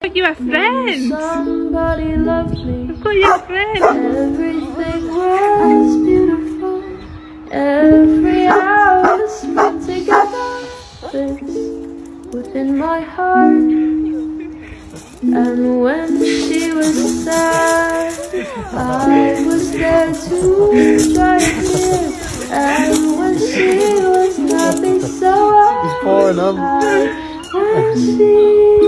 But you are friends. Somebody loved me. Of course you're friends. Everything was beautiful. Every hour spent together fits within my heart. And when she was sad, I was there to try to hear. And when she was happy, so I when she